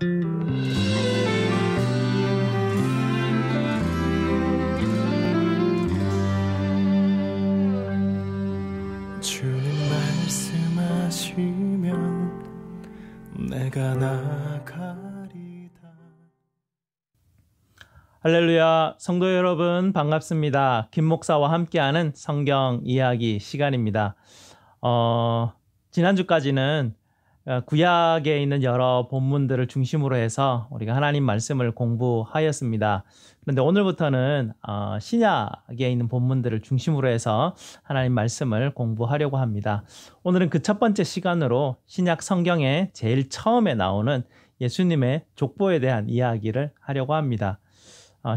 주님 말씀하시면 내가 나가리다. 할렐루야, 성도 여러분 반갑습니다. 김 목사와 함께하는 성경 이야기 시간입니다. 지난주까지는 구약에 있는 여러 본문들을 중심으로 해서 우리가 하나님 말씀을 공부하였습니다. 그런데 오늘부터는 신약에 있는 본문들을 중심으로 해서 하나님 말씀을 공부하려고 합니다. 오늘은 그 첫 번째 시간으로 신약 성경에 제일 처음에 나오는 예수님의 족보에 대한 이야기를 하려고 합니다.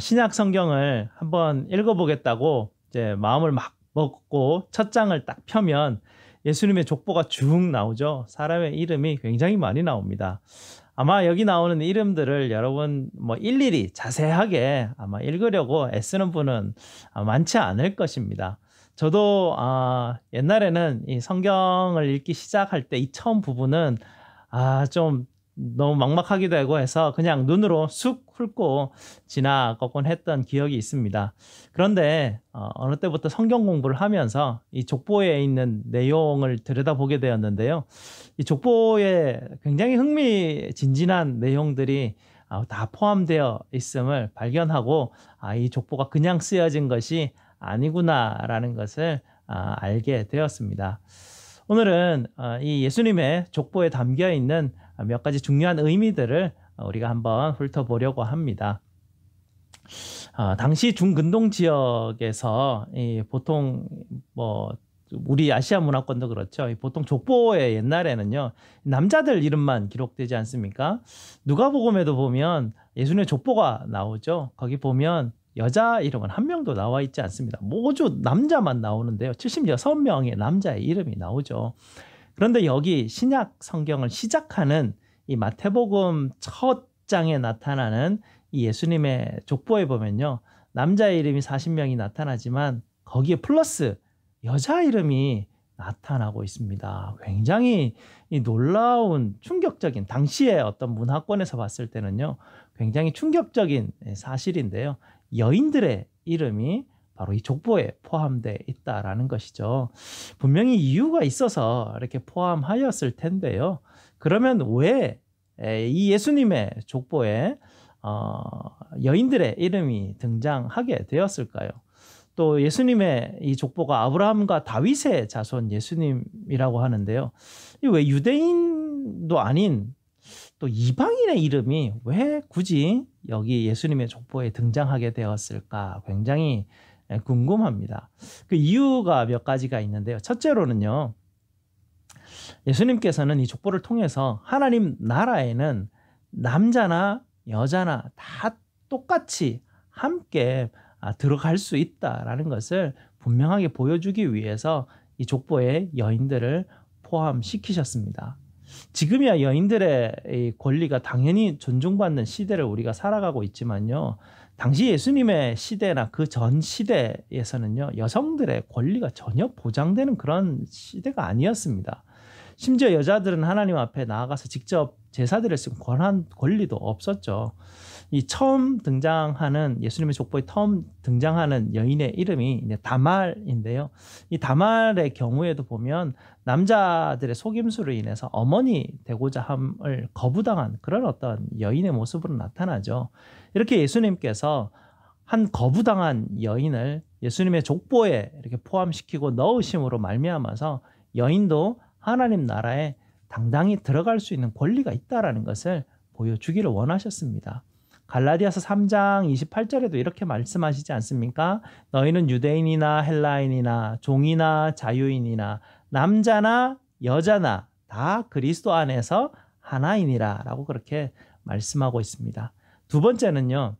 신약 성경을 한번 읽어보겠다고 이제 마음을 막 먹고 첫 장을 딱 펴면 예수님의 족보가 쭉 나오죠. 사람의 이름이 굉장히 많이 나옵니다. 아마 여기 나오는 이름들을 여러분 일일이 자세하게 아마 읽으려고 애쓰는 분은 많지 않을 것입니다. 저도 옛날에는 이 성경을 읽기 시작할 때 이 처음 부분은 좀 너무 막막하기도 하고 해서 그냥 눈으로 쑥 훑고 지나가곤 했던 기억이 있습니다. 그런데 어느 때부터 성경 공부를 하면서 이 족보에 있는 내용을 들여다보게 되었는데요. 이 족보에 굉장히 흥미진진한 내용들이 다 포함되어 있음을 발견하고 이 족보가 그냥 쓰여진 것이 아니구나라는 것을 알게 되었습니다. 오늘은 이 예수님의 족보에 담겨 있는 몇 가지 중요한 의미들을 우리가 한번 훑어보려고 합니다. 당시 중근동 지역에서 보통 우리 아시아 문화권도 그렇죠. 보통 족보에 옛날에는요 남자들 이름만 기록되지 않습니까? 누가복음에도 보면 예수님의 족보가 나오죠. 거기 보면 여자 이름은 한 명도 나와 있지 않습니다. 모두 남자만 나오는데요. 76명의 남자의 이름이 나오죠. 그런데 여기 신약 성경을 시작하는 이 마태복음 첫 장에 나타나는 이 예수님의 족보에 보면요. 남자의 이름이 40명이 나타나지만 거기에 플러스 여자 이름이 나타나고 있습니다. 굉장히 이 놀라운 충격적인 당시의 어떤 문화권에서 봤을 때는요. 굉장히 충격적인 사실인데요. 여인들의 이름이 바로 이 족보에 포함되어 있다라는 것이죠. 분명히 이유가 있어서 이렇게 포함하였을 텐데요. 그러면 왜 이 예수님의 족보에 여인들의 이름이 등장하게 되었을까요? 또 예수님의 이 족보가 아브라함과 다윗의 자손 예수님이라고 하는데요. 왜 유대인도 아닌 또 이방인의 이름이 왜 굳이 여기 예수님의 족보에 등장하게 되었을까? 굉장히 궁금합니다. 그 이유가 몇 가지가 있는데요. 첫째로는요. 예수님께서는 이 족보를 통해서 하나님 나라에는 남자나 여자나 다 똑같이 함께 들어갈 수 있다라는 것을 분명하게 보여주기 위해서 이 족보에 여인들을 포함시키셨습니다. 지금이야 여인들의 권리가 당연히 존중받는 시대를 우리가 살아가고 있지만요. 당시 예수님의 시대나 그 전 시대에서는요. 여성들의 권리가 전혀 보장되는 그런 시대가 아니었습니다. 심지어 여자들은 하나님 앞에 나아가서 직접 제사드릴 수 있는 권리도 없었죠. 이 처음 등장하는 예수님의 족보에 처음 등장하는 여인의 이름이 이제 다말인데요. 이 다말의 경우에도 보면 남자들의 속임수로 인해서 어머니 되고자 함을 거부당한 그런 어떤 여인의 모습으로 나타나죠. 이렇게 예수님께서 한 거부당한 여인을 예수님의 족보에 이렇게 포함시키고 넣으심으로 말미암아서 여인도 하나님 나라에 당당히 들어갈 수 있는 권리가 있다라는 것을 보여주기를 원하셨습니다. 갈라디아서 3장 28절에도 이렇게 말씀하시지 않습니까? 너희는 유대인이나 헬라인이나 종이나 자유인이나 남자나 여자나 다 그리스도 안에서 하나이니라 라고 그렇게 말씀하고 있습니다. 두 번째는요.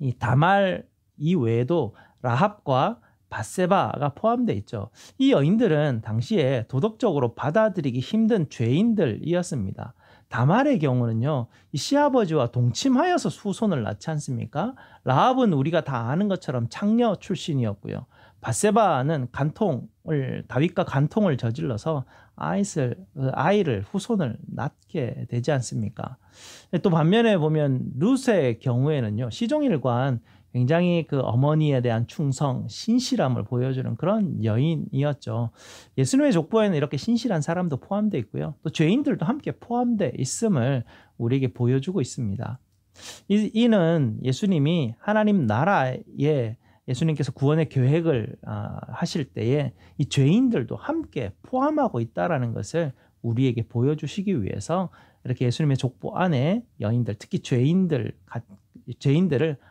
이 다말 이외에도 라합과 밧세바가 포함되어 있죠. 이 여인들은 당시에 도덕적으로 받아들이기 힘든 죄인들이었습니다. 다말의 경우는요. 이 시아버지와 동침하여서 후손을 낳지 않습니까? 라합은 우리가 다 아는 것처럼 창녀 출신이었고요. 밧세바는 다윗과 간통을 저질러서 아이를 후손을 낳게 되지 않습니까? 또 반면에 보면 룻의 경우에는요, 시종일관 굉장히 그 어머니에 대한 충성, 신실함을 보여주는 그런 여인이었죠. 예수님의 족보에는 이렇게 신실한 사람도 포함되어 있고요. 또 죄인들도 함께 포함되어 있음을 우리에게 보여주고 있습니다. 이는 예수님이 하나님 나라에 예수님께서 구원의 계획을 하실 때에 이 죄인들도 함께 포함하고 있다는 것을 우리에게 보여주시기 위해서 이렇게 예수님의 족보 안에 여인들, 특히 죄인들을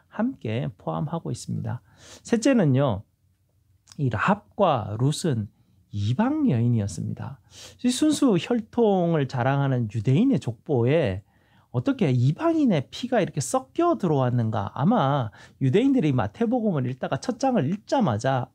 함께 포함하고 있습니다. 셋째는요, 이 라합과 룻은 이방 여인이었습니다. 순수 혈통을 자랑하는 유대인의 족보에 어떻게 이방인의 피가 이렇게 섞여 들어왔는가? 아마 유대인들이 마태복음을 읽다가 첫 장을 읽자마자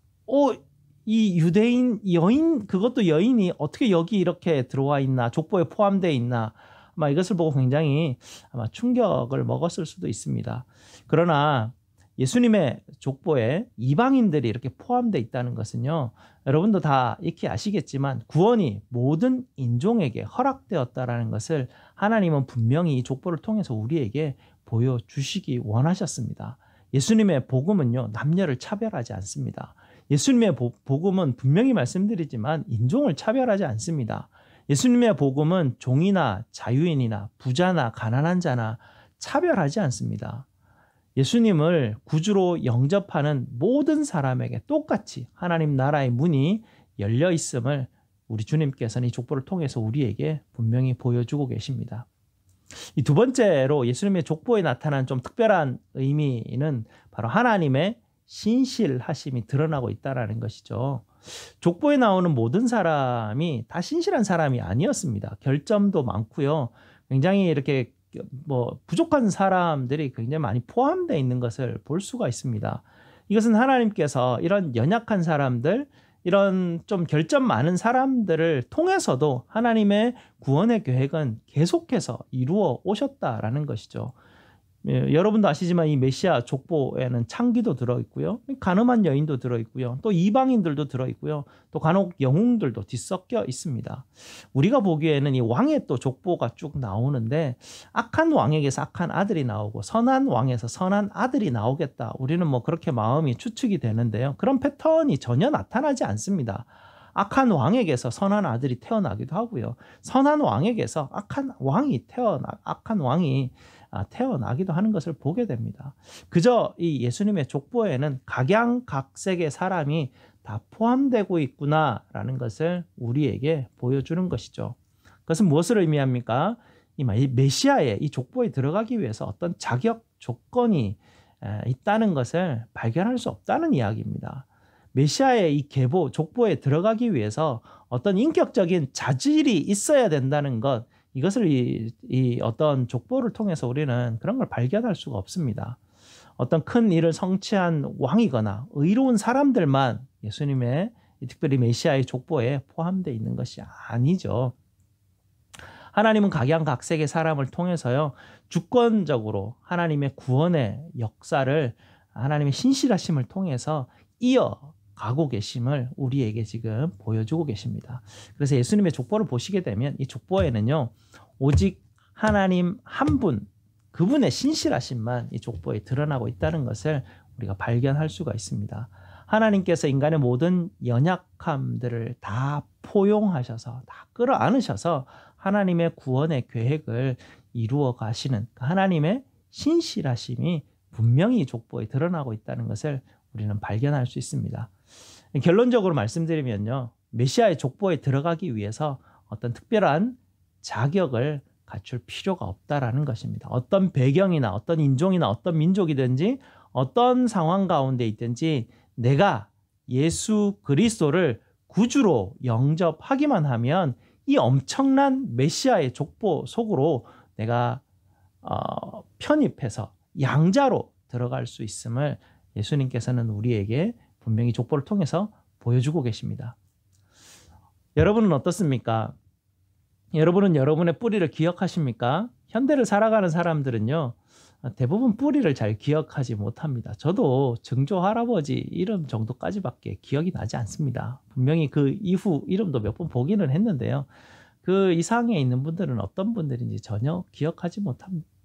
이 유대인 여인, 그것도 여인이 어떻게 여기 이렇게 들어와 있나? 족보에 포함되어 있나? 아마 이것을 보고 굉장히 아마 충격을 먹었을 수도 있습니다. 그러나 예수님의 족보에 이방인들이 이렇게 포함되어 있다는 것은요, 여러분도 다 익히 아시겠지만 구원이 모든 인종에게 허락되었다라는 것을 하나님은 분명히 이 족보를 통해서 우리에게 보여주시기 원하셨습니다. 예수님의 복음은요, 남녀를 차별하지 않습니다. 예수님의 복음은 분명히 말씀드리지만 인종을 차별하지 않습니다. 예수님의 복음은 종이나 자유인이나 부자나 가난한 자나 차별하지 않습니다. 예수님을 구주로 영접하는 모든 사람에게 똑같이 하나님 나라의 문이 열려 있음을 우리 주님께서는 이 족보를 통해서 우리에게 분명히 보여주고 계십니다. 이 두 번째로 예수님의 족보에 나타난 좀 특별한 의미는 바로 하나님의 신실하심이 드러나고 있다는 것이죠. 족보에 나오는 모든 사람이 다 신실한 사람이 아니었습니다. 결점도 많고요. 굉장히 이렇게 부족한 사람들이 굉장히 많이 포함되어 있는 것을 볼 수가 있습니다. 이것은 하나님께서 이런 연약한 사람들, 이런 좀 결점 많은 사람들을 통해서도 하나님의 구원의 계획은 계속해서 이루어 오셨다라는 것이죠. 여러분도 아시지만 이 메시아 족보에는 창기도 들어있고요, 간음한 여인도 들어있고요, 또 이방인들도 들어있고요, 또 간혹 영웅들도 뒤섞여 있습니다. 우리가 보기에는 이 왕의 또 족보가 쭉 나오는데 악한 왕에게서 악한 아들이 나오고 선한 왕에서 선한 아들이 나오겠다, 우리는 그렇게 마음이 추측이 되는데요, 그런 패턴이 전혀 나타나지 않습니다. 악한 왕에게서 선한 아들이 태어나기도 하고요, 선한 왕에게서 악한 왕이 태어나기도 하는 것을 보게 됩니다. 그저 이 예수님의 족보에는 각양각색의 사람이 다 포함되고 있구나라는 것을 우리에게 보여주는 것이죠. 그것은 무엇을 의미합니까? 이 메시아의 이 족보에 들어가기 위해서 어떤 자격 조건이 있다는 것을 발견할 수 없다는 이야기입니다. 메시아의 이 족보에 들어가기 위해서 어떤 인격적인 자질이 있어야 된다는 것, 이것을 이 어떤 족보를 통해서 우리는 그런 걸 발견할 수가 없습니다. 어떤 큰 일을 성취한 왕이거나 의로운 사람들만 예수님의 특별히 메시아의 족보에 포함되어 있는 것이 아니죠. 하나님은 각양각색의 사람을 통해서요, 주권적으로 하나님의 구원의 역사를 하나님의 신실하심을 통해서 이어가고 계심을 우리에게 지금 보여주고 계십니다. 그래서 예수님의 족보를 보시게 되면 이 족보에는요, 오직 하나님 한 분, 그분의 신실하심만 이 족보에 드러나고 있다는 것을 우리가 발견할 수가 있습니다. 하나님께서 인간의 모든 연약함들을 다 포용하셔서, 다 끌어안으셔서 하나님의 구원의 계획을 이루어 가시는 하나님의 신실하심이 분명히 이 족보에 드러나고 있다는 것을 우리는 발견할 수 있습니다. 결론적으로 말씀드리면요, 메시아의 족보에 들어가기 위해서 어떤 특별한 자격을 갖출 필요가 없다라는 것입니다. 어떤 배경이나 어떤 인종이나 어떤 민족이든지 어떤 상황 가운데 있든지 내가 예수 그리스도를 구주로 영접하기만 하면 이 엄청난 메시아의 족보 속으로 내가 편입해서 양자로 들어갈 수 있음을 예수님께서는 우리에게 분명히 족보를 통해서 보여주고 계십니다. 여러분은 어떻습니까? 여러분은 여러분의 뿌리를 기억하십니까? 현대를 살아가는 사람들은요, 대부분 뿌리를 잘 기억하지 못합니다. 저도 증조 할아버지 이름 정도까지밖에 기억이 나지 않습니다. 분명히 그 이후 이름도 몇 번 보기는 했는데요. 그 이상에 있는 분들은 어떤 분들인지 전혀 기억하지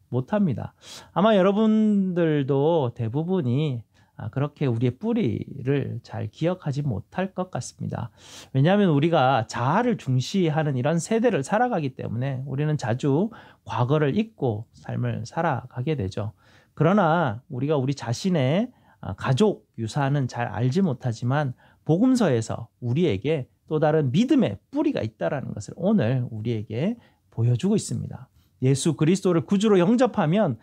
못합니다. 아마 여러분들도 대부분이 그렇게 우리의 뿌리를 잘 기억하지 못할 것 같습니다. 왜냐하면 우리가 자아를 중시하는 이런 세대를 살아가기 때문에 우리는 자주 과거를 잊고 삶을 살아가게 되죠. 그러나 우리가 우리 자신의 가족 유산은 잘 알지 못하지만 복음서에서 우리에게 또 다른 믿음의 뿌리가 있다는 것을 오늘 우리에게 보여주고 있습니다. 예수 그리스도를 구주로 영접하면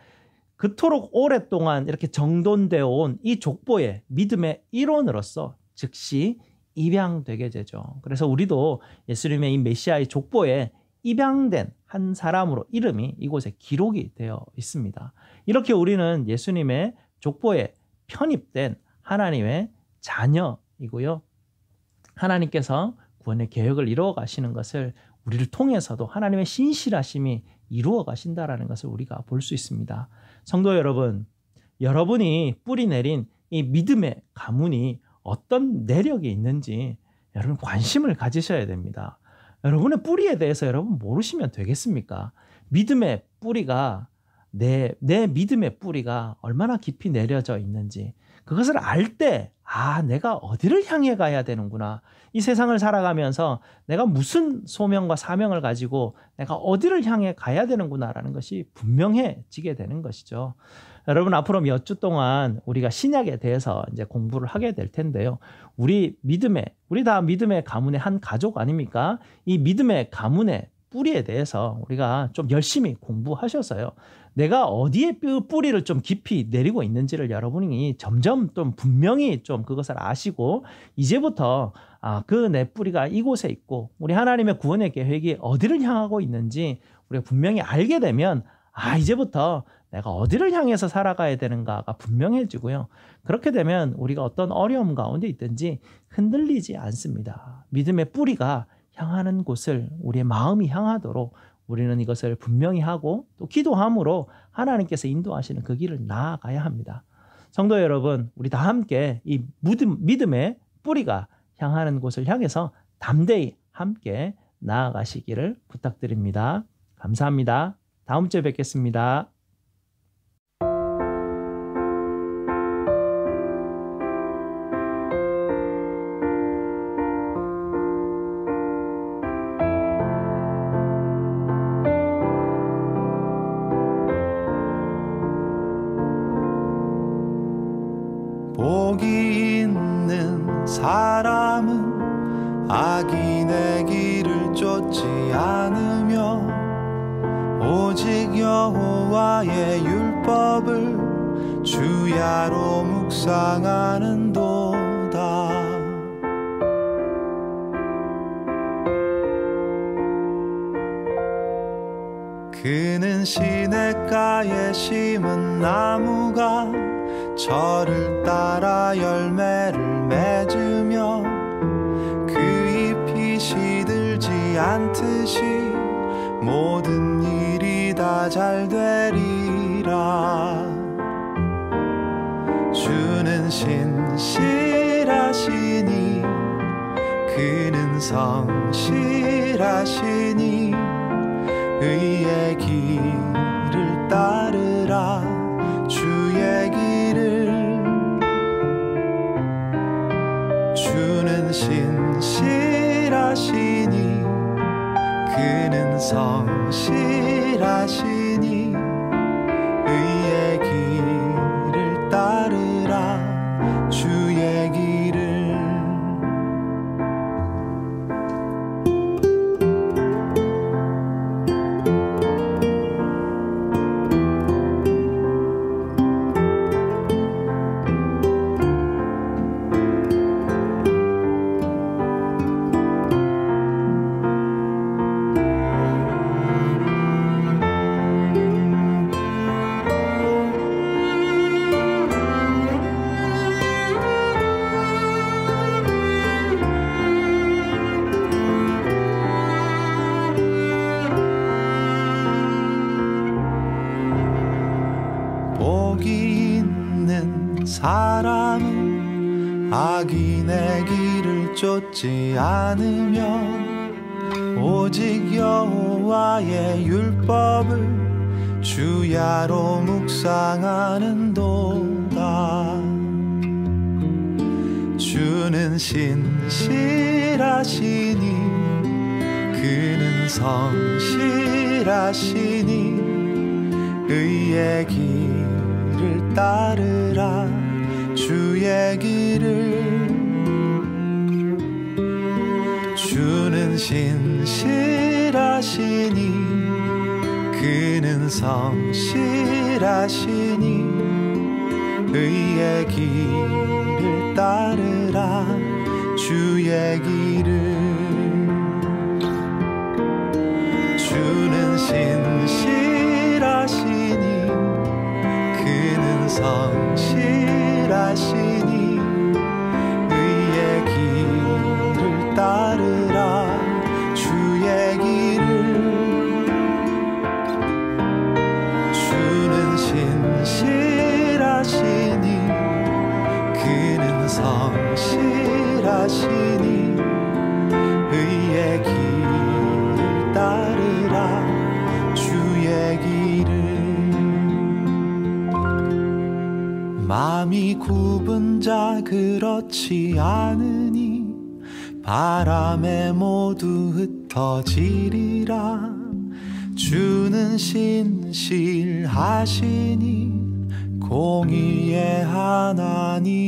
그토록 오랫동안 이렇게 정돈되어 온 이 족보의 믿음의 일원으로서 즉시 입양되게 되죠. 그래서 우리도 예수님의 이 메시아의 족보에 입양된 한 사람으로 이름이 이곳에 기록이 되어 있습니다. 이렇게 우리는 예수님의 족보에 편입된 하나님의 자녀이고요. 하나님께서 구원의 계획을 이루어 가시는 것을 우리를 통해서도 하나님의 신실하심이 이루어 가신다라는 것을 우리가 볼 수 있습니다. 성도 여러분, 여러분이 뿌리 내린 이 믿음의 가문이 어떤 내력이 있는지 여러분 관심을 가지셔야 됩니다. 여러분의 뿌리에 대해서 여러분 모르시면 되겠습니까? 믿음의 뿌리가 내 믿음의 뿌리가 얼마나 깊이 내려져 있는지 그것을 알 때 내가 어디를 향해 가야 되는구나. 이 세상을 살아가면서 내가 무슨 소명과 사명을 가지고 내가 어디를 향해 가야 되는구나라는 것이 분명해지게 되는 것이죠. 여러분 앞으로 몇 주 동안 우리가 신약에 대해서 이제 공부를 하게 될 텐데요. 우리 다 믿음의 가문의 한 가족 아닙니까? 이 믿음의 가문의 뿌리에 대해서 우리가 좀 열심히 공부하셔서요. 내가 어디에 뿌리를 좀 깊이 내리고 있는지를 여러분이 점점 좀 분명히 좀 그것을 아시고 이제부터 그 내 뿌리가 이곳에 있고 우리 하나님의 구원의 계획이 어디를 향하고 있는지 우리가 분명히 알게 되면 이제부터 내가 어디를 향해서 살아가야 되는가가 분명해지고요. 그렇게 되면 우리가 어떤 어려움 가운데 있든지 흔들리지 않습니다. 믿음의 뿌리가 향하는 곳을 우리의 마음이 향하도록 우리는 이것을 분명히 하고 또 기도함으로 하나님께서 인도하시는 그 길을 나아가야 합니다. 성도 여러분, 우리 다 함께 이 믿음의 뿌리가 향하는 곳을 향해서 담대히 함께 나아가시기를 부탁드립니다. 감사합니다. 다음 주에 뵙겠습니다. 복이 있는 사람은 악인의 길을 쫓지 않으며 오직 여호와의 율법을 주야로 묵상하는도다. 그는 시냇가에 심은 나무가 저를 따라 열매를 맺으며 그 잎이 시들지 않듯이 모든 일이 다 잘 되리라. 주는 신실하시니 그는 성실하시니 의의 길을 따르라. 주의 길을 주는 신실하시니 그는 성실하시니 의의 길을 따르라. 주의 길을 복이 있는 사람은 악인의 길을 쫓지 않으면 오직 여호와의 율법을 주야로 묵상하는도다. 주는 신실하시니 그는 성실하시니 의의 길을 따르라. 주의 길을. 주는 신실하시니 그는 성실하시니 의의 길을 따르라. 주의 길을. 주는 신실하시니 그는 성실하시니 의의 길을 따르라. 주의 길을. 주는 신실하시니 그는 성실하시니 의의 길을 따르라. 주의 길을. 마음이 굽은 자 그렇지 않으니 바람에 모두 흩어지리라. 주는 신실하시니 공의의 하나님이시라.